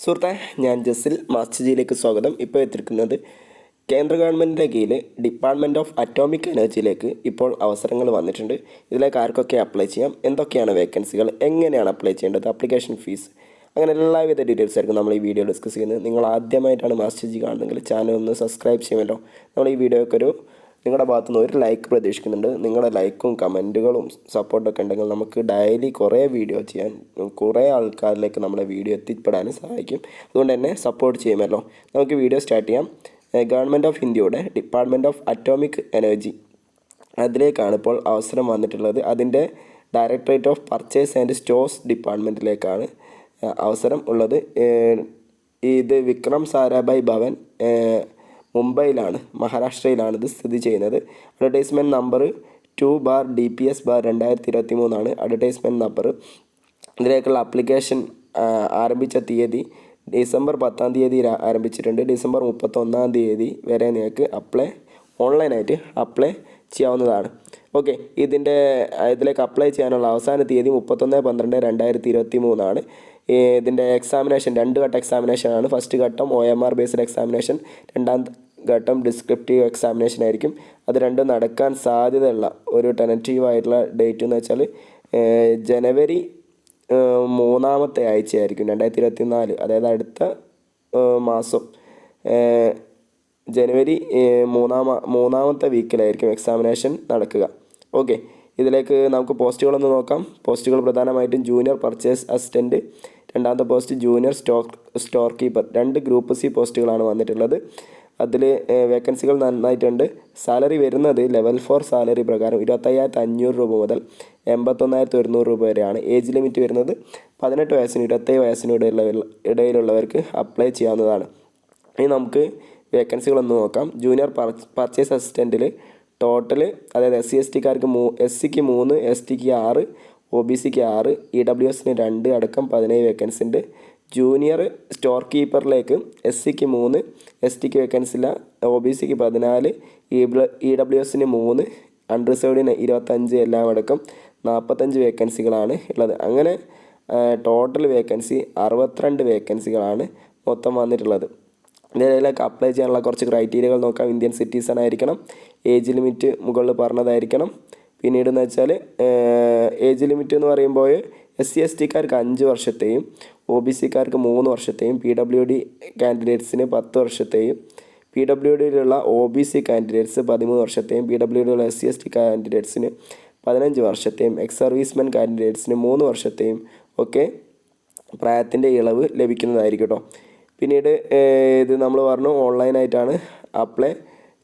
സുഹൃത്തെ, ഞാൻ ജസിൽ മാസ്റ്റർ ജിയിലേക്ക് സ്വാഗതം. ഇപ്പോൾ എത്തിയിരിക്കുന്നത് കേന്ദ്ര ഗവൺമെൻറ്റിൻ്റെ കീഴിൽ ഡിപ്പാർട്ട്മെൻറ്റ് ഓഫ് അറ്റോമിക് എനർജിയിലേക്ക് ഇപ്പോൾ അവസരങ്ങൾ വന്നിട്ടുണ്ട്. ഇതിലേക്ക് ആർക്കൊക്കെ അപ്ലൈ ചെയ്യാം, എന്തൊക്കെയാണ് വേക്കൻസികൾ, എങ്ങനെയാണ് അപ്ലൈ ചെയ്യേണ്ടത്, ആപ്ലിക്കേഷൻ ഫീസ്, അങ്ങനെ എല്ലാവിധ ഡീറ്റെയിൽസ് ആയിരിക്കും നമ്മൾ ഈ വീഡിയോ ഡിസ്കസ് ചെയ്യുന്നത്. നിങ്ങൾ ആദ്യമായിട്ടാണ് മാസ്റ്റർ ജി കാണുന്നതെങ്കിൽ ചാനൽ ഒന്ന് സബ്സ്ക്രൈബ് ചെയ്യുമല്ലോ. നമ്മൾ ഈ വീഡിയോയ്ക്കൊരു നിങ്ങളുടെ ഭാഗത്തുനിന്ന് ഒരു ലൈക്ക് പ്രതീക്ഷിക്കുന്നുണ്ട്. നിങ്ങളുടെ ലൈക്കും കമൻറ്റുകളും സപ്പോർട്ടൊക്കെ ഉണ്ടെങ്കിൽ നമുക്ക് ഡെയിലി കുറേ വീഡിയോ ചെയ്യാൻ, കുറേ ആൾക്കാരിലേക്ക് നമ്മുടെ വീഡിയോ എത്തിപ്പെടാനും സഹായിക്കും. അതുകൊണ്ട് തന്നെ സപ്പോർട്ട് ചെയ്യുമല്ലോ. നമുക്ക് വീഡിയോ സ്റ്റാർട്ട് ചെയ്യാം. ഗവൺമെൻറ് ഓഫ് ഇന്ത്യയുടെ ഡിപ്പാർട്ട്മെൻറ്റ് ഓഫ് അറ്റോമിക് എനർജി, അതിലേക്കാണ് ഇപ്പോൾ അവസരം വന്നിട്ടുള്ളത്. അതിൻ്റെ directorate of purchase and stores ഡിപ്പാർട്ട്മെൻറ്റിലേക്കാണ് അവസരം ഉള്ളത്. ഇത് വിക്രം സാരാഭായ് ഭവൻ മുംബൈയിലാണ്, മഹാരാഷ്ട്രയിലാണ് ഇത് സ്ഥിതി ചെയ്യുന്നത്. Advertisement number 2/DPS/2023 advertisement number. ഇതിലേക്കുള്ള ആപ്ലിക്കേഷൻ ആരംഭിച്ച തീയതി ഡിസംബർ 10 ആരംഭിച്ചിട്ടുണ്ട്. ഡിസംബർ 31 വരെ നിങ്ങൾക്ക് ഓൺലൈനായിട്ട് അപ്ലൈ ചെയ്യാവുന്നതാണ്. ഓക്കെ, ഇതിലേക്ക് അപ്ലൈ ചെയ്യാനുള്ള അവസാന തീയതി 31/12/2023. ഇതിൻ്റെ എക്സാമിനേഷൻ 2 ഘട്ട എക്സാമിനേഷനാണ്. ഫസ്റ്റ് ഘട്ടം OMR ബേസ്ഡ് എക്സാമിനേഷൻ, രണ്ടാം ഘട്ടം ഡിസ്ക്രിപ്റ്റീവ് എക്സാമിനേഷൻ ആയിരിക്കും. അത് രണ്ടും നടക്കാൻ സാധ്യതയുള്ള ഒരു ടെനറ്റീവായിട്ടുള്ള ഡേറ്റ് എന്ന് വെച്ചാൽ ജനുവരി 3-ാമത്തെ ആഴ്ചയായിരിക്കും 2024. അതായത് അടുത്ത മാസം ജനുവരി 3-ാമത്തെ വീക്കിലായിരിക്കും എക്സാമിനേഷൻ നടക്കുക. ഓക്കെ, ഇതിലേക്ക് നമുക്ക് പോസ്റ്റുകളൊന്ന് നോക്കാം. പോസ്റ്റുകൾ പ്രധാനമായിട്ടും ജൂനിയർ പർച്ചേസ് അസിസ്റ്റൻറ്റ്, രണ്ടാമത്തെ post junior store keeper. 2 group C പോസ്റ്റുകളാണ് വന്നിട്ടുള്ളത്. അതിൽ വേക്കൻസികൾ നന്നായിട്ടുണ്ട്. സാലറി വരുന്നത് ലെവൽ 4 സാലറി പ്രകാരം 25,500 രൂപ മുതൽ 81,100 രൂപ വരെയാണ്. ഏജ് ലിമിറ്റ് വരുന്നത് 18 വയസ്സിനും 27 വയസ്സിനും ഇടയിലുള്ളവർക്ക് അപ്ലൈ ചെയ്യാവുന്നതാണ്. ഇനി നമുക്ക് വേക്കൻസികളൊന്ന് നോക്കാം. ജൂനിയർ പർച്ചേസ് അസിസ്റ്റൻറ്റിൽ ടോട്ടൽ, അതായത് SC/STക്കാർക്ക് SCക്ക് 3, STക്ക് 6, OBCക്ക് 6, EWSന് 2 അടക്കം 17 വേക്കൻസി ഉണ്ട്. ജൂനിയർ സ്റ്റോർ കീപ്പറിലേക്ക് SCക്ക് 3, STക്ക് വേക്കൻസി ഇല്ല, OBCക്ക് 14, EWSന് 3, അൺറിസർവ്ഡിന് 25, എല്ലാം അടക്കം 45 വേക്കൻസികളാണ് ഉള്ളത്. അങ്ങനെ ടോട്ടൽ വേക്കൻസി 62 വേക്കൻസികളാണ് മൊത്തം വന്നിട്ടുള്ളത്. ഇതിലേക്ക് അപ്ലൈ ചെയ്യാനുള്ള കുറച്ച് ക്രൈറ്റീരിയകൾ നോക്കാം. ഇന്ത്യൻ സിറ്റിസൺ ആയിരിക്കണം, ഏജ് ലിമിറ്റ് മുകളിൽ പറഞ്ഞതായിരിക്കണം. പിന്നീട് എന്ന് വെച്ചാൽ ഏജ് ലിമിറ്റ് എന്ന് പറയുമ്പോൾ SC/STക്കാർക്ക് 5 വർഷത്തെയും OBCക്കാർക്ക് 3 വർഷത്തെയും PWD കാൻഡിഡേറ്റ്സിന് 10 വർഷത്തെയും PWDയിലുള്ള OBC കാൻഡിഡേറ്റ്സ് 13 വർഷത്തെയും PWDയിലുള്ള SC/ST കാൻഡിഡേറ്റ്സിന് 15 വർഷത്തെയും എക്സ് സർവീസ്മെൻ കാൻഡിഡേറ്റ്സിന് 3 വർഷത്തെയും ഒക്കെ പ്രായത്തിൻ്റെ ഇളവ് ലഭിക്കുന്നതായിരിക്കും കേട്ടോ. പിന്നീട് ഇത് നമ്മൾ പറഞ്ഞു ഓൺലൈനായിട്ടാണ് അപ്ലൈ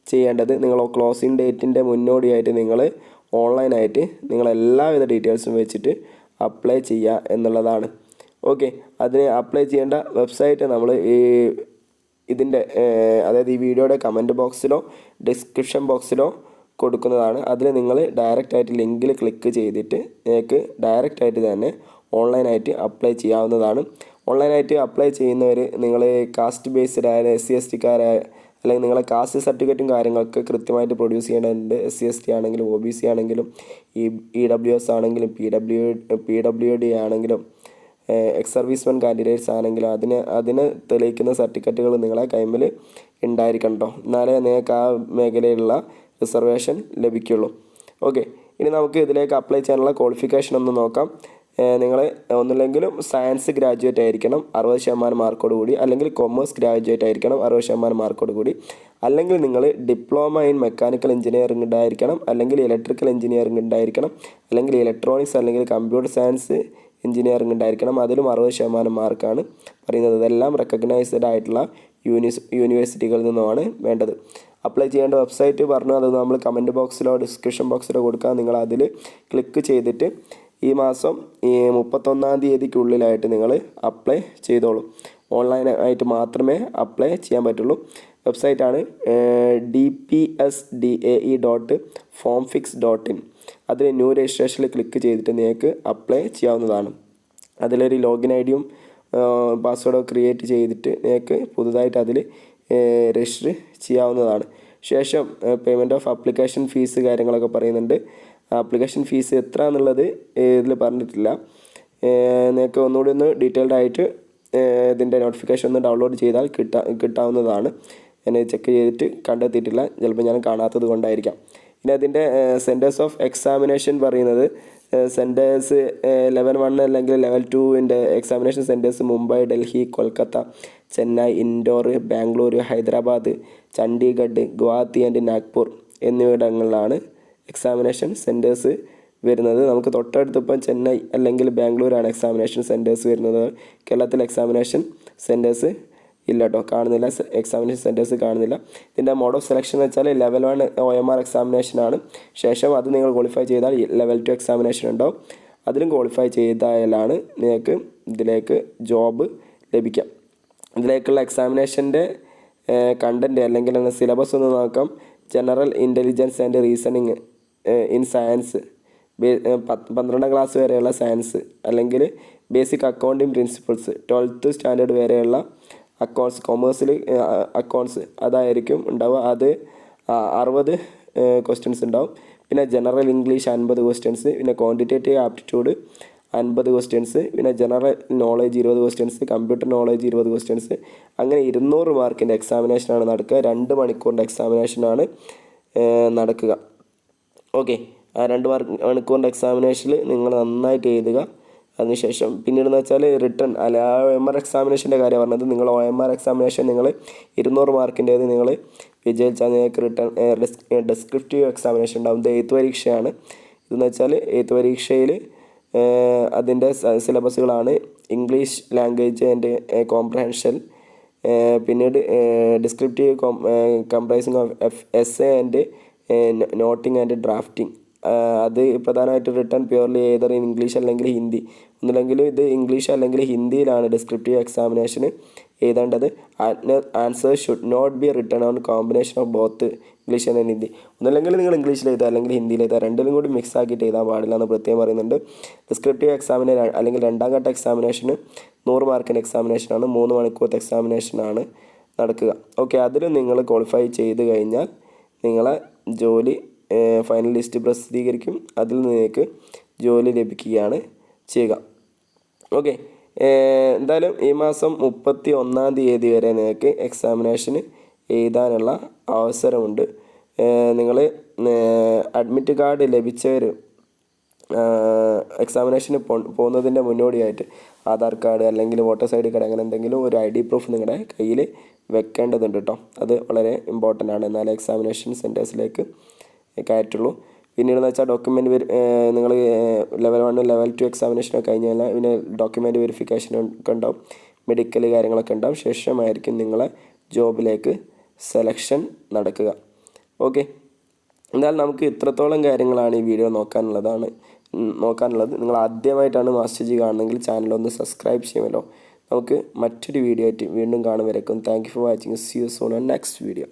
ചെയ്യേണ്ടത്. നിങ്ങൾ ക്ലോസിംഗ് ഡേറ്റിൻ്റെ മുന്നോടിയായിട്ട് നിങ്ങൾ ഓൺലൈനായിട്ട് നിങ്ങളെല്ലാവിധ ഡീറ്റെയിൽസും വെച്ചിട്ട് അപ്ലൈ ചെയ്യുക എന്നുള്ളതാണ്. ഓക്കെ, അതിന് അപ്ലൈ ചെയ്യേണ്ട വെബ്സൈറ്റ് നമ്മൾ ഇതിൻ്റെ അതായത് ഈ വീഡിയോയുടെ കമൻറ്റ് ബോക്സിലോ ഡിസ്ക്രിപ്ഷൻ ബോക്സിലോ കൊടുക്കുന്നതാണ്. അതിൽ നിങ്ങൾ ഡയറക്റ്റായിട്ട് ലിങ്കിൽ ക്ലിക്ക് ചെയ്തിട്ട് നിങ്ങൾക്ക് ഡയറക്റ്റായിട്ട് തന്നെ ഓൺലൈനായിട്ട് അപ്ലൈ ചെയ്യാവുന്നതാണ്. ഓൺലൈനായിട്ട് അപ്ലൈ ചെയ്യുന്നവർ നിങ്ങൾ കാസ്റ്റ് ബേസ്ഡ് ആയ SC/STക്കാരായ അല്ലെങ്കിൽ നിങ്ങളെ കാസ്റ്റ് സർട്ടിഫിക്കറ്റും കാര്യങ്ങളൊക്കെ കൃത്യമായിട്ട് പ്രൊഡ്യൂസ് ചെയ്യേണ്ടതുണ്ട്. SC/ST ആണെങ്കിലും OBC ആണെങ്കിലും EWS ആണെങ്കിലും PWD ആണെങ്കിലും എക്സ് സർവീസ്മെൻ കാൻഡിഡേറ്റ്സ് ആണെങ്കിലും അതിന് തെളിയിക്കുന്ന സർട്ടിഫിക്കറ്റുകൾ നിങ്ങളെ കൈമിൽ ഉണ്ടായിരിക്കണം കേട്ടോ. എന്നാലേ നിങ്ങൾക്ക് ആ മേഖലയിലുള്ള റിസർവേഷൻ ലഭിക്കുള്ളൂ. ഓക്കെ, ഇനി നമുക്ക് ഇതിലേക്ക് അപ്ലൈ ചെയ്യാനുള്ള ക്വാളിഫിക്കേഷൻ ഒന്ന് നോക്കാം. നിങ്ങൾ ഒന്നില്ലെങ്കിലും സയൻസ് ഗ്രാജുവേറ്റ് ആയിരിക്കണം 60% മാർക്കോട് കൂടി, അല്ലെങ്കിൽ കൊമേഴ്സ് ഗ്രാജുവേറ്റ് ആയിരിക്കണം 60% മാർക്കോട് കൂടി, അല്ലെങ്കിൽ നിങ്ങൾ ഡിപ്ലോമ ഇൻ മെക്കാനിക്കൽ എഞ്ചിനീയറിംഗ് ഉണ്ടായിരിക്കണം, അല്ലെങ്കിൽ ഇലക്ട്രിക്കൽ എഞ്ചിനീയറിംഗ് ഉണ്ടായിരിക്കണം, അല്ലെങ്കിൽ ഇലക്ട്രോണിക്സ് അല്ലെങ്കിൽ കമ്പ്യൂട്ടർ സയൻസ് എഞ്ചിനീയറിംഗ് ഉണ്ടായിരിക്കണം. അതിലും 60% മാർക്കാണ് പറയുന്നത്. ഇതെല്ലാം റെക്കഗ്നൈസ്ഡ് ആയിട്ടുള്ള യൂണിവേഴ്സിറ്റികളിൽ നിന്നുമാണ് വേണ്ടത്. അപ്ലൈ ചെയ്യേണ്ട വെബ്സൈറ്റ് പറഞ്ഞു, അത് നമ്മൾ കമൻറ്റ് ബോക്സിലോ ഡിസ്ക്രിപ്ഷൻ ബോക്സിലോ കൊടുക്കുക. നിങ്ങൾ അതിൽ ക്ലിക്ക് ചെയ്തിട്ട് ഈ മാസം 31 നിങ്ങൾ അപ്ലൈ ചെയ്തോളൂ. ഓൺലൈനായിട്ട് മാത്രമേ അപ്ലൈ ചെയ്യാൻ പറ്റുള്ളൂ. വെബ്സൈറ്റാണ് dpsdae.formfix.in. അതിൽ ന്യൂ രജിസ്ട്രേഷനിൽ ക്ലിക്ക് ചെയ്തിട്ട് നിങ്ങൾക്ക് അപ്ലൈ ചെയ്യാവുന്നതാണ്. അതിലൊരു ലോഗിൻ ഐഡിയും പാസ്വേഡൊക്കെ ക്രിയേറ്റ് ചെയ്തിട്ട് നിങ്ങൾക്ക് പുതുതായിട്ട് അതിൽ രജിസ്റ്റർ ചെയ്യാവുന്നതാണ്. ശേഷം പേയ്മെൻറ്റ് ഓഫ് ആപ്ലിക്കേഷൻ ഫീസ് കാര്യങ്ങളൊക്കെ പറയുന്നുണ്ട്. ആപ്ലിക്കേഷൻ ഫീസ് എത്ര എന്നുള്ളത് ഇതിൽ പറഞ്ഞിട്ടില്ല. നിങ്ങൾക്ക് ഒന്നുകൂടി ഒന്ന് ഡീറ്റെയിൽഡ് ആയിട്ട് ഇതിൻ്റെ നോട്ടിഫിക്കേഷൻ ഒന്ന് ഡൗൺലോഡ് ചെയ്താൽ കിട്ടാവുന്നതാണ്. ഞാൻ ചെക്ക് ചെയ്തിട്ട് കണ്ടെത്തിയിട്ടില്ല, ചിലപ്പോൾ ഞാൻ കാണാത്തത് കൊണ്ടായിരിക്കാം. ഇനി അതിൻ്റെ സെൻറ്റേഴ്സ് ഓഫ് എക്സാമിനേഷൻ പറയുന്നത് സെൻറ്റേഴ്സ് ലെവൽ 1 അല്ലെങ്കിൽ ലെവൽ 2ൻ്റെ examination centres Mumbai, Delhi, Kolkata, Chennai, Indore, Bangalore, Hyderabad, Chandigarh, Guwahati and Nagpur എന്നിവിടങ്ങളിലാണ് എക്സാമിനേഷൻ സെൻറ്റേഴ്സ് വരുന്നത്. നമുക്ക് തൊട്ടടുത്തിപ്പം ചെന്നൈ അല്ലെങ്കിൽ ബാംഗ്ലൂരാണ് എക്സാമിനേഷൻ സെൻറ്റേഴ്സ് വരുന്നത്. കേരളത്തിൽ എക്സാമിനേഷൻ സെൻറ്റേഴ്സ് ഇല്ല കേട്ടോ, കാണുന്നില്ല, എക്സാമിനേഷൻ സെൻറ്റേഴ്സ് കാണുന്നില്ല. ഇതിൻ്റെ മോഡ് ഓഫ് സെലക്ഷൻ എന്ന് വെച്ചാൽ ലെവൽ 1 OMR എക്സാമിനേഷനാണ്. ശേഷം അത് നിങ്ങൾ ക്വാളിഫൈ ചെയ്താൽ ലെവൽ 2 എക്സാമിനേഷൻ ഉണ്ടാവും. അതിലും ക്വാളിഫൈ ചെയ്താലാണ് നിങ്ങൾക്ക് ഇതിലേക്ക് ജോബ് ലഭിക്കാം. ഇതിലേക്കുള്ള എക്സാമിനേഷൻ്റെ കണ്ടൻറ്റ് അല്ലെങ്കിൽ സിലബസ് ഒന്ന് നോക്കാം. General intelligence and reasoning in science, 12ാം class വരെയുള്ള സയൻസ്, അല്ലെങ്കിൽ basic accounting principles, 12th standard വരെയുള്ള അക്കൗണ്ട്സ്, കൊമേഴ്സിൽ അക്കൗണ്ട്സ് അതായിരിക്കും ഉണ്ടാവുക. അത് 60 ക്വസ്റ്റ്യൻസ് ഉണ്ടാവും. പിന്നെ ജനറൽ ഇംഗ്ലീഷ് 50 ക്വസ്റ്റ്യൻസ്, പിന്നെ ക്വാണ്ടിറ്റേറ്റീവ് ആപ്റ്റിറ്റ്യൂഡ് 50 ക്വസ്റ്റ്യൻസ്, പിന്നെ general knowledge 20 questions, computer knowledge 20 questions. അങ്ങനെ 200 മാർക്കിൻ്റെ എക്സാമിനേഷനാണ് നടക്കുക. 2 മണിക്കൂറിൻ്റെ എക്സാമിനേഷനാണ് നടക്കുക. ഓക്കെ, ആ 2 മണിക്കൂറിൻ്റെ എക്സാമിനേഷനിൽ നിങ്ങൾ നന്നായിട്ട് എഴുതുക. അതിനുശേഷം പിന്നീടെന്ന് വെച്ചാൽ റിട്ടേൺ അല്ല, OMR എക്സാമിനേഷൻ്റെ കാര്യം പറഞ്ഞത്. നിങ്ങൾ OMR എക്സാമിനേഷൻ നിങ്ങൾ 200 മാർക്കിൻ്റേത് നിങ്ങൾ വിജയിച്ചാൽ നിങ്ങൾക്ക് റിട്ടേൺ ഡെസ്ക്രിപ്റ്റീവ് എക്സാമിനേഷൻ ഉണ്ടാവും. ഇത് എഴുത്ത് പരീക്ഷയാണ്. ഇതെന്ന് വെച്ചാൽ എഴുത്ത് പരീക്ഷയിൽ അതിൻ്റെ സിലബസുകളാണ് ഇംഗ്ലീഷ് ലാംഗ്വേജ് ആൻഡ് കോംപ്രഹെൻഷൻ, പിന്നീട് descriptive comprising of essay and knotting and drafting. അത് പ്രധാനമായിട്ട് return purely Ather in English അല്ലെങ്കിൽ ഹിന്ദി, ഒന്നില്ലെങ്കിൽ ഇത് ഇംഗ്ലീഷ് അല്ലെങ്കിൽ ഹിന്ദിയിലാണ് ഡിസ്ക്രിപ്റ്റീവ് എക്സാമിനേഷന് എഴുതേണ്ടത്. Answer should not be written on combination of both English and Hindi. ഒന്നല്ലെങ്കിൽ നിങ്ങൾ ഇംഗ്ലീഷിൽ എഴുതുക അല്ലെങ്കിൽ ഹിന്ദിയിൽ എഴുതുക, രണ്ടിലും കൂടി മിക്സ് ആക്കിയിട്ട് എഴുതാൻ പാടില്ല എന്ന് പ്രത്യേകം പറയുന്നുണ്ട്. ഡിസ്ക്രിപ്റ്റീവ് എക്സാമിന് അല്ലെങ്കിൽ 2ാം ഘട്ട എക്സാമിനേഷന് 100 മാർക്കിൻ്റെ എക്സാമിനേഷനാണ്, 3 മണിക്കൂറത്തെ എക്സാമിനേഷനാണ് നടക്കുക. ഓക്കെ, അതിലും നിങ്ങൾ ക്വാളിഫൈ ചെയ്ത് കഴിഞ്ഞാൽ നിങ്ങളെ ജോലി ഫൈനൽ ലിസ്റ്റ് പ്രസിദ്ധീകരിക്കും. അതിൽ നിങ്ങൾക്ക് ജോലി ലഭിക്കുകയാണ് ചെയ്യുക. ഓക്കെ, എന്തായാലും ഈ മാസം 31-ാം തീയതി വരെ നിങ്ങൾക്ക് എക്സാമിനേഷന് എഴുതാനുള്ള അവസരമുണ്ട്. നിങ്ങൾ അഡ്മിറ്റ് കാർഡ് ലഭിച്ചവർ എക്സാമിനേഷന് പോകുന്നതിൻ്റെ മുന്നോടിയായിട്ട് ആധാർ കാർഡ് അല്ലെങ്കിൽ വോട്ടേഴ്സ് ID കാർഡ് അങ്ങനെ എന്തെങ്കിലും ഒരു ID പ്രൂഫ് നിങ്ങളുടെ കയ്യിൽ വെക്കേണ്ടതുണ്ട് കേട്ടോ. അത് വളരെ ഇമ്പോർട്ടൻ്റ് ആണ്, എന്നാലേ എക്സാമിനേഷൻ സെൻറ്റേഴ്സിലേക്ക് കയറ്റുള്ളൂ. പിന്നീടെന്ന് വെച്ചാൽ ഡോക്യുമെൻറ്റ് നിങ്ങൾ ലെവൽ 1 ലെവൽ 2 എക്സാമിനേഷനൊക്കെ കഴിഞ്ഞാൽ പിന്നെ ഡോക്യുമെൻറ്റ് വെരിഫിക്കേഷൻ ഒക്കെ ഉണ്ടാവും, മെഡിക്കൽ കാര്യങ്ങളൊക്കെ ഉണ്ടാവും. ശേഷമായിരിക്കും നിങ്ങളെ ജോബിലേക്ക് സെലക്ഷൻ നടക്കുക. ഓക്കെ, എന്തായാലും നമുക്ക് ഇത്രത്തോളം കാര്യങ്ങളാണ് ഈ വീഡിയോ നോക്കാനുള്ളത്. നിങ്ങൾ ആദ്യമായിട്ടാണ് മാസ്റ്റർ ജി കാണുന്നതെങ്കിൽ ചാനലൊന്ന് സബ്സ്ക്രൈബ് ചെയ്യുമല്ലോ. നമുക്ക് മറ്റൊരു വീഡിയോ ആയിട്ട് വീണ്ടും കാണും വരയ്ക്കും. Thank you for watching. See you soon on next video.